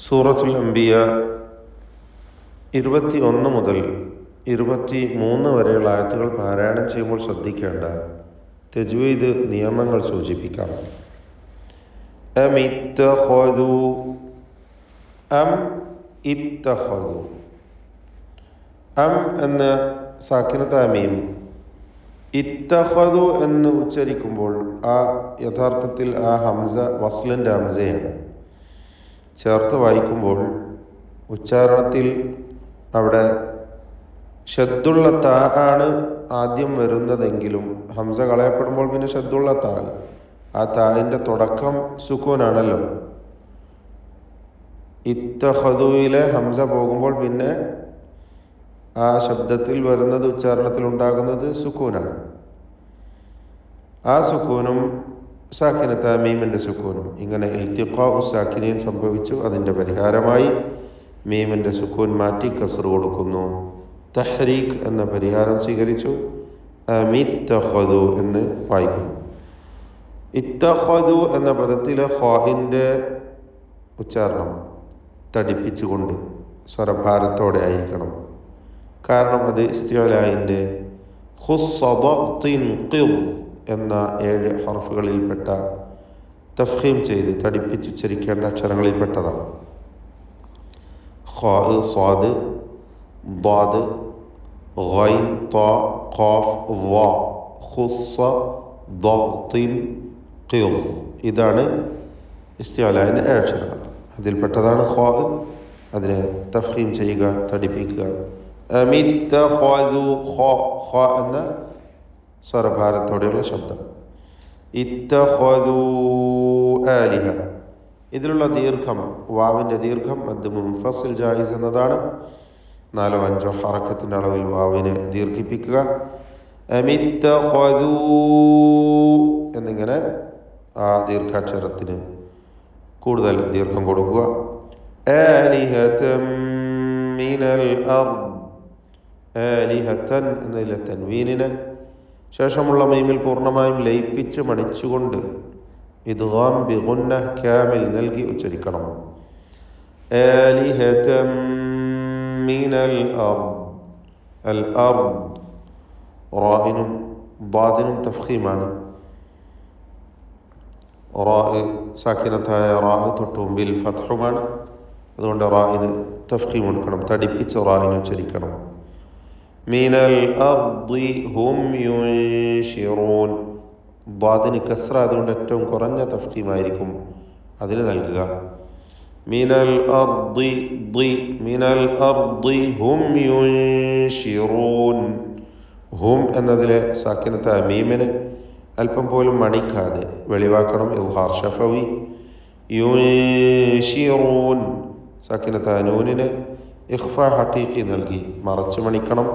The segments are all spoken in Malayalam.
സൂറത്തുൽ അംബിയ 21 മുതൽ 23 വരെയുള്ള ആയത്തുകൾ പാരായണം ചെയ്യുമ്പോൾ ശ്രദ്ധിക്കേണ്ട തജ്വീദ് നിയമങ്ങൾ സൂചിപ്പിക്കാം. അം ഇത്തഖദു, അം ഇത്തഖദു. അം എന്ന സാക്കിനത്തായ മീം ഇത്തഖദു എന്ന് ഉച്ചരിക്കുമ്പോൾ യഥാർത്ഥത്തിൽ ഹംസ വസ്ലിൻ്റെ ഹംസയാണ്. ചേർത്ത് വായിക്കുമ്പോൾ ഉച്ചാരണത്തിൽ അവിടെ ഷദ്ദുള്ള താ ആണ് ആദ്യം വരുന്നതെങ്കിലും ഹംസ കളയപ്പെടുമ്പോൾ പിന്നെ ഷദ്ദുള്ള താ, ആ തായിൻ്റെ തുടക്കം സുക്കൂനാണല്ലോ. ഇത്തഖദുയിലെ ഹംസ പോകുമ്പോൾ പിന്നെ ആ ശബ്ദത്തിൽ വരുന്നത്, ഉച്ചാരണത്തിൽ ഉണ്ടാകുന്നത് സുക്കൂനാണ്. ആ സുക്കൂനും സാക്കിനത്തായ മീമിൻ്റെ സുക്കൂനും ഇങ്ങനെ ഇൽത്തിഖാഉ സാക്കിനീൻ സംഭവിച്ചു. അതിൻ്റെ പരിഹാരമായി മീമിൻ്റെ സുക്കൂൻ മാറ്റി കസ്ർ കൊടുക്കുന്നു. തഹ്രീഖ് എന്ന പരിഹാരം സ്വീകരിച്ചു. അമിത്തഖദു എന്ന് വായിക്കുന്നു. ഇത്തഖദു എന്ന പദത്തിലെ ഖാഇൻ്റെ ഉച്ചാരണം തടിപ്പിച്ചുകൊണ്ട് സ്വരഭാരത്തോടെ ആയിരിക്കണം. കാരണം അത് ഇസ്തിഅലാഇൻ്റെ ഖുസ്സദഖ്തിൻ ഖിദ് എന്ന 7 ഹർഫുകളിൽപ്പെട്ട തഫ്ഖീം ചെയ്ത് തടിപ്പിച്ചുച്ചരിക്കേണ്ട അക്ഷരങ്ങളിൽപ്പെട്ടതാണ്. ഖാ, സ്വാദ്, ദ്വാദ്, ഗൈൻ, ത്വാ, ഖാഫ്, ള, ഖുസ്സ, ദഗ്തിൻ, ഖിദ്. ഇതാണ് ഇസ്തിഅലാഇൻ്റെ 7 അക്ഷരങ്ങൾ. അതിൽപ്പെട്ടതാണ് ഖാ. അതിനെ തഫ്ഖീം ചെയ്യുക, തടിപ്പിക്കുക. അമിത്തഖദു, ഖ എന്ന സ്വരഭാരത്തോടെയുള്ള ശബ്ദം. ഇത്തഖദു ആലിഹ, ഇതിലുള്ള ദീർഘം, വാവിൻ്റെ ദീർഘം മദ് മുൻഫസിൽ ജായിസ് എന്നതാണ്. 4-5 ഹറക്കത്തിൻ്റെ അളവിൽ വാവിനെ ദീർഘിപ്പിക്കുക. അമിത്തഖദു എന്നിങ്ങനെ ആ ദീർഘാക്ഷരത്തിന് കൂടുതൽ ദീർഘം കൊടുക്കുക. ആലിഹതൻ മിനൽ അർദ്, ആലിഹതൻ എന്നതിലെ തൻവീനിനെ ശേഷമുള്ള മീമിൽ പൂർണ്ണമായും ലയിപ്പിച്ച് മണിച്ചുകൊണ്ട് ഇദ്ഗാം ബിഗുന്ന കാമിൽ നൽകി ഉച്ചരിക്കണം. ആലിഹതൻ മിനൽ അർദ്, അൽ അർദ് റാഇനും ദ്വാദിനും തഫ്ഖീമാണ്. റാ സാക്കിനത്തായ റാ തൊട്ട് മുമ്പിൽ ഫത്ഹുമാണ്. അതുകൊണ്ട് റാഇന് തഫ്ഖീം കൊടുക്കണം, തടിപ്പിച്ച് റാഇന് ഉച്ചരിക്കണം. മിനൽ അർദി ഹും യുൻശിറൂൻ, ദ്വാദിന് കസ്ര, അതുകൊണ്ട് ഏറ്റവും കുറഞ്ഞ തഫ്ഖീമായിരിക്കും അതിന് നൽകുക. മിനൽ അർദി ദി, മിനൽ അർദി ഹും യുൻശിറൂൻ. ഹും എന്നതിലെ സാക്കിനത്തായ മീമിന് അല്പം പോലും മണിക്കാതെ വെളിവാക്കണം, ഇൽഹാർ ഷഫവി. യുൻശിറൂൻ സാക്കിനത്തായ നൂനിന് ഇഖ്ഫ ഹഖീഖി നൽകി മറച്ച് മണിക്കണം.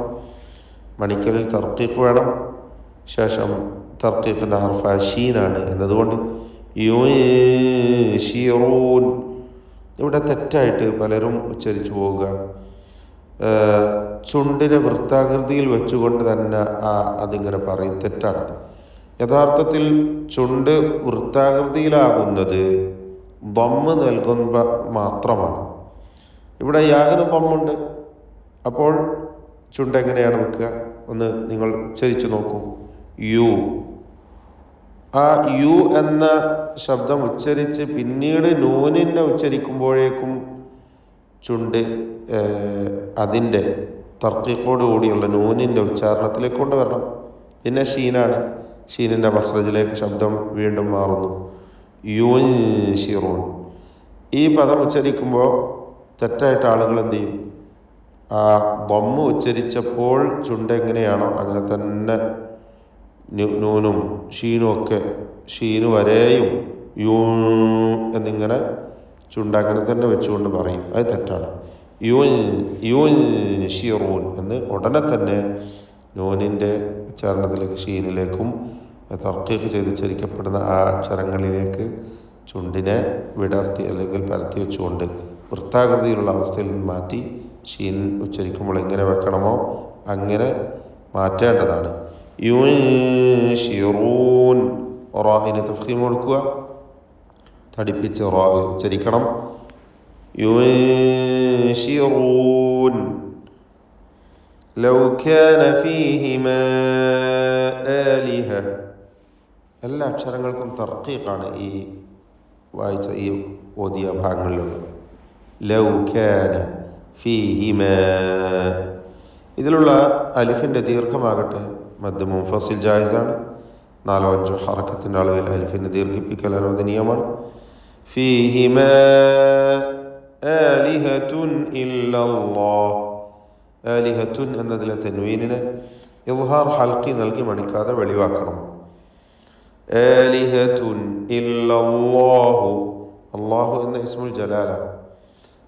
മണിക്കലിൽ തർക്കീഖ് വേണം. ശേഷം തർക്കീഖിൻ്റെ ഹർഫ ഷീനാണ് എന്നതുകൊണ്ട് യുൻശിറൂൻ. ഇവിടെ തെറ്റായിട്ട് പലരും ഉച്ചരിച്ചു പോവുക. ചുണ്ടിനെ വൃത്താകൃതിയിൽ വെച്ചുകൊണ്ട് തന്നെ അതിങ്ങനെ പറയും, തെറ്റാണ്. യഥാർത്ഥത്തിൽ ചുണ്ട് വൃത്താകൃതിയിലാകുന്നത് ദമ്മ് നൽകുമ്പോൾ മാത്രമാണ്. ഇവിടെ യാഗിന് ദമ്മുണ്ട്. അപ്പോൾ ചുണ്ട് എങ്ങനെയാണ് വെക്കുക? ഒന്ന് നിങ്ങൾ ഉച്ചരിച്ചു നോക്കൂ. യു, ആ യു എന്ന ശബ്ദം ഉച്ചരിച്ച് പിന്നീട് നൂനിനെ ഉച്ചരിക്കുമ്പോഴേക്കും ചുണ്ട് അതിൻ്റെ തർക്കീഖോട് കൂടിയുള്ള നൂനിൻ്റെ ഉച്ചാരണത്തിലേക്ക് കൊണ്ടുവരണം. പിന്നെ ഷീനാണ്, ഷീനിൻ്റെ മഖ്റജിലേക്ക് ശബ്ദം വീണ്ടും മാറുന്നു. യുൻശിറൂൻ. ഈ പദം ഉച്ചരിക്കുമ്പോൾ തെറ്റായിട്ട് ആളുകൾ എന്ത് ചെയ്യും? ആ ദമ്മ് ഉച്ചരിച്ചപ്പോൾ ചുണ്ട് എങ്ങനെയാണോ അങ്ങനെ തന്നെ നൂനും ഷീനും ഒക്കെ, ഷീനു വരെയും യൂ എന്നിങ്ങനെ ചുണ്ട് അങ്ങനെ തന്നെ വെച്ചുകൊണ്ട് പറയും. അത് തെറ്റാണ്. യുൻശിറൂൻ എന്ന് ഉടനെ തന്നെ നൂനിൻ്റെ ഉച്ചാരണത്തിലേക്ക് ഷീനിലേക്കും തർക്കീഖ് ചെയ്ത് ഉച്ചരിക്കപ്പെടുന്ന ആ അക്ഷരങ്ങളിലേക്ക് ചുണ്ടിനെ വിടർത്തി അല്ലെങ്കിൽ പരത്തി വെച്ചുകൊണ്ട് വൃത്താകൃതിയിലുള്ള അവസ്ഥയിൽ നിന്ന് മാറ്റി ഷീൻ ഉച്ചരിക്കുമ്പോൾ എങ്ങനെ വെക്കണമോ അങ്ങനെ മാറ്റേണ്ടതാണ്. യുൻശിറൂൻ, റാഇന് തഫ്ഖീം കൊടുക്കുക, തടിപ്പിച്ച് റാ ഉച്ചരിക്കണം. ينشرون لو كان فيهما آلهة. എല്ലാ അക്ഷരങ്ങൾക്കും തർക്കീഖാണ് ഈ വായിച്ച ഈ ഓതിയ ഭാഗങ്ങളിലുള്ളത്. ലൗ കാന ഫീഹിമാ, ഇതിലുള്ള അലിഫിൻ്റെ ദീർഘമാകട്ടെ മദ് മുൻഫസിൽ ജായിസാണ്. 4-5 ഹറക്കത്തിൻ്റെ അളവിൽ അലിഫിനെ ദീർഘിപ്പിക്കൽ അനുവദനീയമാണ്. ഫീഹിമാ ആലിഹത്തുൻ ഇല്ലല്ലാഹ്, ആലിഹത്തുൻ എന്നതിലെ തൻവീനിനെ ഇൽഹാർ ഹൽക്കി നൽകി മണിക്കാതെ വെളിവാക്കണം. ആലിഹത്തുൻ ഇല്ലല്ലാഹു, അള്ളാഹു എന്ന ഇസ്മുൽ ജലാല,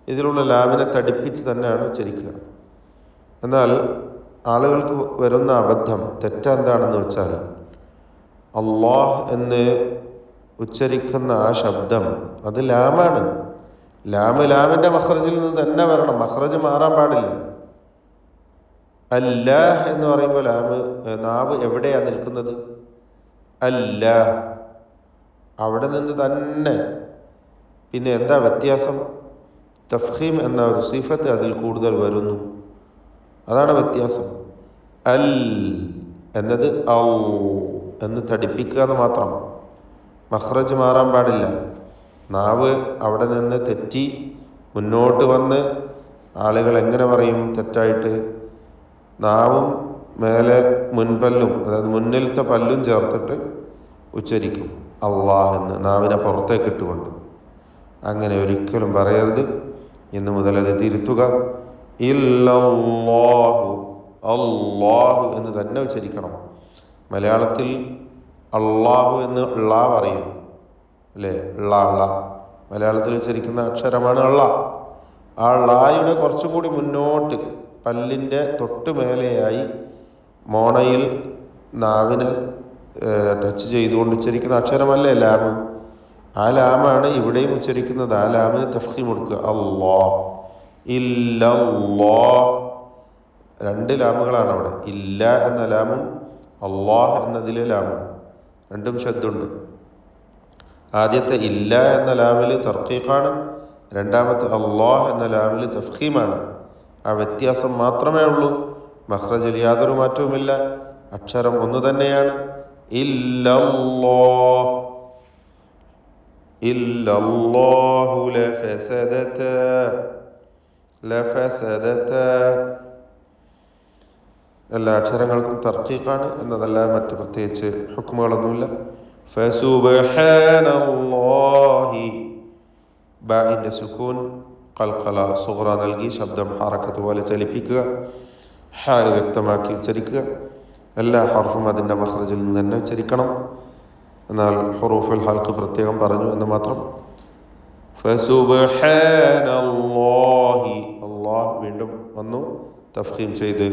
ഇതിലുള്ള ലാമിനെ തടിപ്പിച്ച് തന്നെയാണ് ഉച്ചരിക്കുക. എന്നാൽ ആളുകൾക്ക് വരുന്ന അബദ്ധം തെറ്റെന്താണെന്ന് വെച്ചാൽ അള്ളാഹ് എന്ന് ഉച്ചരിക്കുന്ന ആ ശബ്ദം അത് ലാമാണ്. ലാമിൻ്റെ മഖ്റജിൽ നിന്ന് തന്നെ വരണം, മഖ്റജ് മാറാൻ പാടില്ല. അല്ലാഹ് എന്ന് പറയുമ്പോൾ നാവ് എവിടെയാണ് നിൽക്കുന്നത്? അല്ലാഹ്, അവിടെ നിന്ന് തന്നെ. പിന്നെ എന്താ വ്യത്യാസം? തഫ്ഖീം എന്ന ഒരു സിഫത്ത് അതിൽ കൂടുതൽ വരുന്നു, അതാണ് വ്യത്യാസം. അൽ എന്നത് ഔ എന്ന് തടിപ്പിക്കുക എന്ന് മാത്രം, മഖ്റജ് മാറാൻ പാടില്ല. നാവ് അവിടെ നിന്ന് തെറ്റി മുന്നോട്ട് വന്ന് ആളുകൾ എങ്ങനെ പറയും തെറ്റായിട്ട്? നാവും മേലെ മുൻപല്ലും, അതായത് മുന്നിലത്തെ പല്ലും ചേർത്തിട്ട് ഉച്ചരിക്കും അള്ളാഹ് എന്ന്, നാവിനെ പുറത്തേക്ക് ഇട്ടുകൊണ്ട്. അങ്ങനെ ഒരിക്കലും പറയരുത്. ഇന്ന് മുതൽ അത് തിരുത്തുക. ഇല്ലല്ലാഹു, അള്ളാഹു എന്ന് തന്നെ ഉച്ചരിക്കണം. മലയാളത്തിൽ അള്ളാഹു എന്ന് ള പറയും അല്ലേ? ള. മലയാളത്തിൽ ഉച്ചരിക്കുന്ന അക്ഷരമാണ് ള. ആ ളായുടെ കുറച്ചുകൂടി മുന്നോട്ട് പല്ലിൻ്റെ തൊട്ട് മേലെയായി മോണയിൽ നാവിനെ ടച്ച് ചെയ്തുകൊണ്ട് ഉച്ചരിക്കുന്ന അക്ഷരമല്ലേ ലാമ്? ആ ലാമാണ് ഇവിടെയും ഉച്ചരിക്കുന്നത്. ആ ലാമിന് തഫ്ഖീം കൊടുക്കുക. അല്ലാഹ്, ഇല്ലല്ലാഹ്, 2 ലാമുകളാണ് അവിടെ. ഇല്ല എന്ന ലാമും അള്ളാഹ് എന്നതിലെ ലാമും രണ്ടും ശബ്ദമുണ്ട്. ആദ്യത്തെ ഇല്ല എന്ന ലാമിൽ തർക്കീഖാണ്, രണ്ടാമത്തെ അള്ളാഹ് എന്ന ലാമിൽ തഫ്ഖീമാണ്. ആ വ്യത്യാസം മാത്രമേ ഉള്ളൂ. മഖ്റജിൽ യാതൊരു മാറ്റവുമില്ല, അക്ഷരം ഒന്ന് തന്നെയാണ്. ഇല്ലല്ലാഹ്, ഇല്ലല്ലാഹു ലഫസദത, ലഫസദത. എല്ലാ അക്ഷരങ്ങൾക്കും തർക്കീഖാണ് എന്നതല്ല, മറ്റ് പ്രത്യേകിച്ച് ഹുക്മുകളൊന്നുമില്ല. ഫസുബ്ഹാനല്ലാഹി, ബാഇന്റെ സുക്കൂൻ ഖൽഖല സുഗ്റ നൽകി ശബ്ദം ഹറക്കത്ത് പോലെ ചലിപ്പിക്കുക, ഹ വ്യക്തമാക്കി ഉച്ചരിക്കുക. എല്ലാ ഹർഫും അതിൻ്റെ മഖ്റജിൽ നിന്ന് തന്നെ ഉച്ചരിക്കണം. എന്നാൽ ഹുറൂഫുൽ ഹൽഖ് പ്രത്യേകം പറഞ്ഞു എന്ന് മാത്രം. ഫസുബ്ഹാനല്ലാഹി, അല്ലാഹ് വീണ്ടും വന്നു തഫ്ഖീം ചെയ്ത്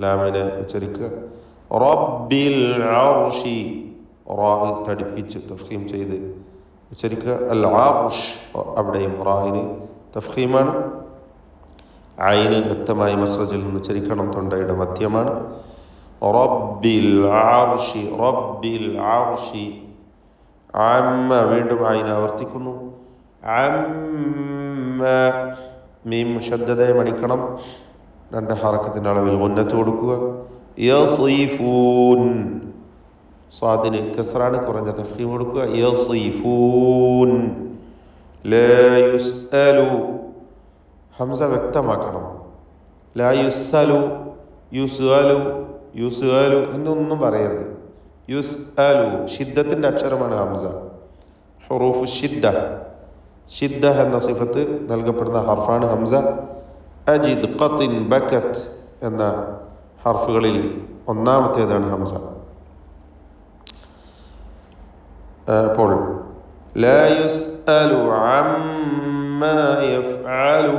ലാമിനെ ഉച്ചരിക്കുക. റബ്ബിൽ അർശി, റാ തടിപ്പിച്ച് തഫ്ഖീം ചെയ്ത് ഉച്ചരിക്കുക. അൽ അർശ്, അവിടെയും റായിന് തഫ്ഖീമാണ്. ഐന് വ്യക്തമായി മഖ്റജിൽ നിന്ന് ഉച്ചരിക്കണം, തൊണ്ടയുടെ മധ്യമാണ്. റബ്ബിൽ അർശി, റബ്ബിൽ അർശി. അമ്മ, വീണ്ടും ഐന് ആവർത്തിക്കുന്നു. അമ്മ, മീം മുശദ്ദദയെ മടിക്കണം, 2 ഹറക്കത്തിൻ്റെ അളവിൽ ഉന്നത്ത് കൊടുക്കുക. യസിഫൂൻ, സ്വാദിന് കസ്റാണ്, കുറഞ്ഞ തഫ്ഖീം കൊടുക്കുക. യസിഫൂൻ. ലാ യുസ്അലു, ഹംസ വ്യക്തമാക്കണം. ലാ യുസ്അലു, യുസ്അലു, യുസ്അലു എന്നൊന്നും പറയരുത്. യുസ്അലു, ഷിദ്ദത്തിൻ്റെ അക്ഷരമാണ് ഹംസ. ഹുറൂഫ് ഷിദ്ദ, ഷിദ്ദ എന്ന സിഫത്ത് നൽകപ്പെടുന്ന ഹർഫാണ് ഹംസ. അജിദ്, ഖത്തിൻ, ബക്കത്ത് എന്ന ഹർഫുകളിൽ ഒന്നാമത്തേതാണ് ഹംസ. അപ്പോൾ ലാ യുസ്അലു അമ്മാ യഫ്അലു,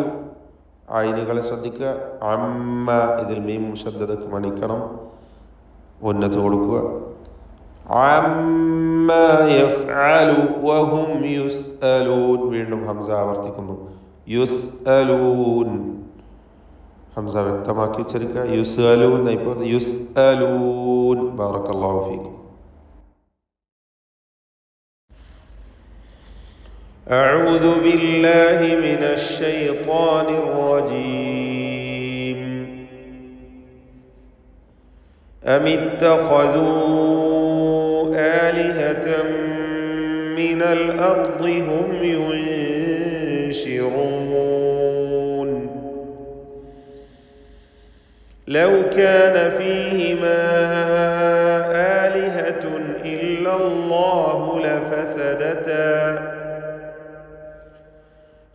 ഐനുകളെ ശ്രദ്ധിക്കുക. അമ്മ, ഇതിൽ മീം മുശദ്ദദക്ക് മണിക്കണം, ഉന്നത്ത് കൊടുക്കുക. അമ്മാ യഫ്അലു വഹും യുസ്അലൂൻ, വീണ്ടും ഹംസ ആവർത്തിക്കുന്നു. യുസ്അലൂൻ, ഹംസ വ്യക്തമാക്കി ഉച്ചരിക്കുക. യുസ്അലൂൻ, ഇപ്പോൾ യുസ്അലൂൻ. ബാറക്കല്ലാഹു ഫീക്കും. أعوذ بالله من الشيطان الرجيم. أم اتخذوا آلهة من الأرض هم ينشرون لو كان فيهما آلهة إلا الله لفسدتا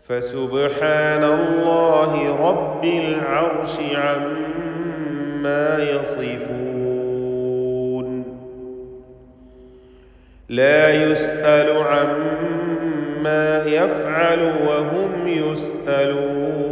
فسبحان الله رب العرش عما يصفون لا يسأل عما يفعل وهم يسألون